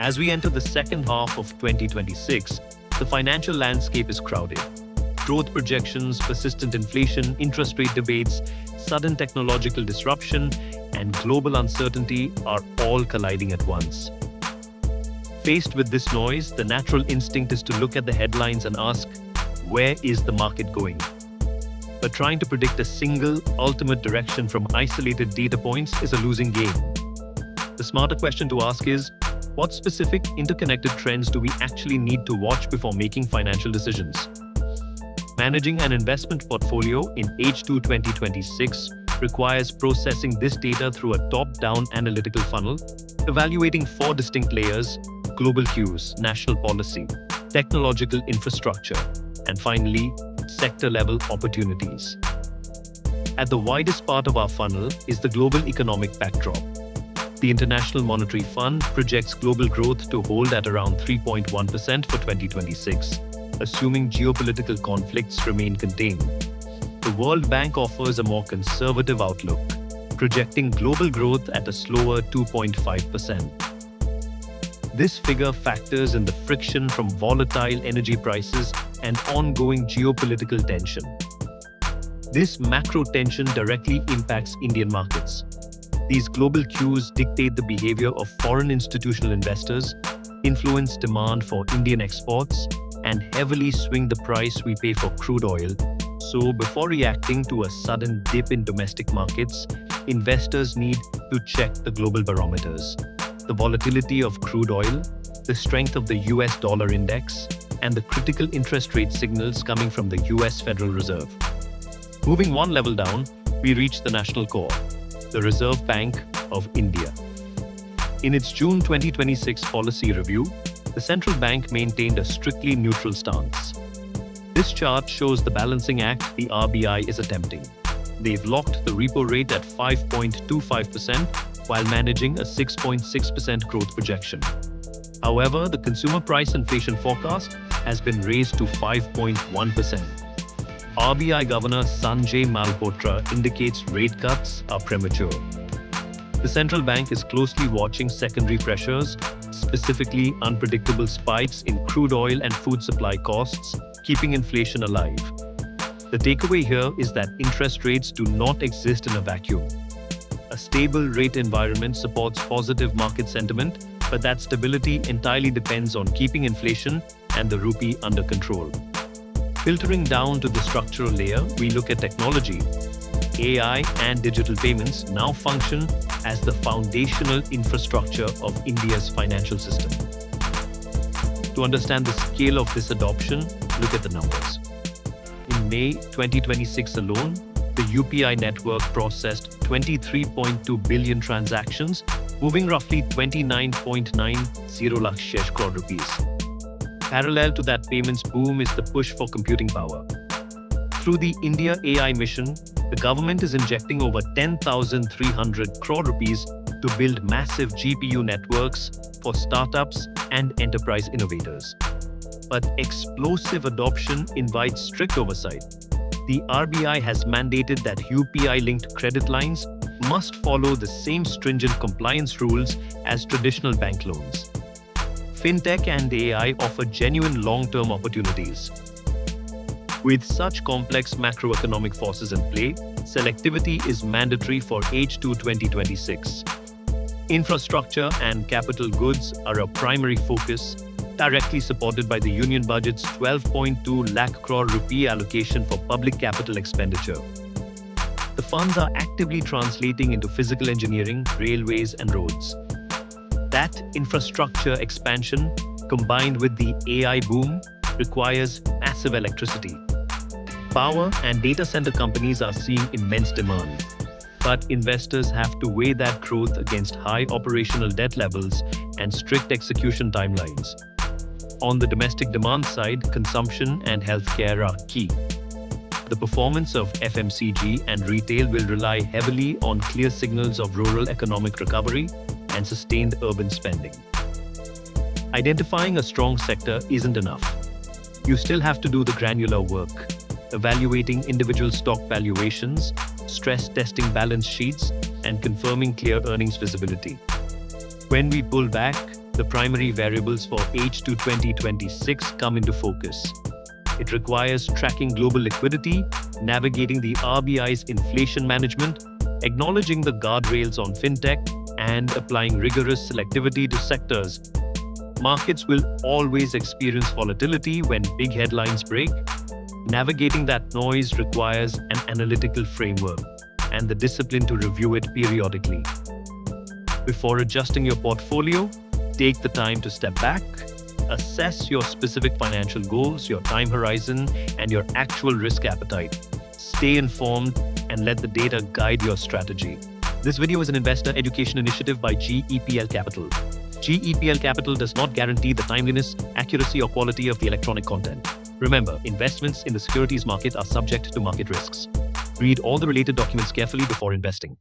As we enter the second half of 2026, the financial landscape is crowded. Growth projections, persistent inflation, interest rate debates, sudden technological disruption, and global uncertainty are all colliding at once. Faced with this noise, the natural instinct is to look at the headlines and ask, where is the market going? But trying to predict a single, ultimate direction from isolated data points is a losing game. The smarter question to ask is, what specific interconnected trends do we actually need to watch before making financial decisions? Managing an investment portfolio in H2 2026 requires processing this data through a top-down analytical funnel, evaluating four distinct layers: global cues, national policy, technological infrastructure, and finally, sector-level opportunities. At the widest part of our funnel is the global economic backdrop. The International Monetary Fund projects global growth to hold at around 3.1% for 2026, assuming geopolitical conflicts remain contained. The World Bank offers a more conservative outlook, projecting global growth at a slower 2.5%. This figure factors in the friction from volatile energy prices and ongoing geopolitical tension. This macro tension directly impacts Indian markets. These global cues dictate the behavior of foreign institutional investors, influence demand for Indian exports, and heavily swing the price we pay for crude oil. So, before reacting to a sudden dip in domestic markets, investors need to check the global barometers: the volatility of crude oil, the strength of the US dollar index, and the critical interest rate signals coming from the US Federal Reserve. Moving one level down, we reach the national core, the Reserve Bank of India. In its June 2026 policy review, the central bank maintained a strictly neutral stance. This chart shows the balancing act the RBI is attempting. They've locked the repo rate at 5.25% while managing a 6.6% growth projection. However, the consumer price inflation forecast has been raised to 5.1%. RBI Governor Sanjay Malhotra indicates rate cuts are premature. The central bank is closely watching secondary pressures, specifically unpredictable spikes in crude oil and food supply costs, keeping inflation alive. The takeaway here is that interest rates do not exist in a vacuum. A stable rate environment supports positive market sentiment, but that stability entirely depends on keeping inflation and the rupee under control. Filtering down to the structural layer, we look at technology. AI and digital payments now function as the foundational infrastructure of India's financial system. To understand the scale of this adoption, look at the numbers. In May 2026 alone, the UPI network processed 23.2 billion transactions, moving roughly 29.90 lakh crore rupees. Parallel to that payments boom is the push for computing power. Through the India AI mission, the government is injecting over 10,300 crore rupees to build massive GPU networks for startups and enterprise innovators. But explosive adoption invites strict oversight. The RBI has mandated that UPI-linked credit lines must follow the same stringent compliance rules as traditional bank loans. Fintech and AI offer genuine long-term opportunities. With such complex macroeconomic forces in play, selectivity is mandatory for H2 2026. Infrastructure and capital goods are a primary focus, directly supported by the Union Budget's 12.2 lakh crore rupee allocation for public capital expenditure. The funds are actively translating into physical engineering, railways, and roads. That infrastructure expansion, combined with the AI boom, requires massive electricity. Power and data center companies are seeing immense demand, but investors have to weigh that growth against high operational debt levels and strict execution timelines. On the domestic demand side, consumption and healthcare are key. The performance of FMCG and retail will rely heavily on clear signals of rural economic recovery and sustained urban spending. Identifying a strong sector isn't enough. You still have to do the granular work, evaluating individual stock valuations, stress testing balance sheets, and confirming clear earnings visibility. When we pull back, The primary variables for H2 2026 come into focus. It requires tracking global liquidity, navigating the RBI's inflation management, acknowledging the guardrails on fintech, and applying rigorous selectivity to sectors. Markets will always experience volatility when big headlines break. Navigating that noise requires an analytical framework and the discipline to review it periodically. Before adjusting your portfolio, take the time to step back, assess your specific financial goals, your time horizon, and your actual risk appetite. Stay informed and let the data guide your strategy. This video is an investor education initiative by GEPL Capital. GEPL Capital does not guarantee the timeliness, accuracy, or quality of the electronic content. Remember, investments in the securities market are subject to market risks. Read all the related documents carefully before investing.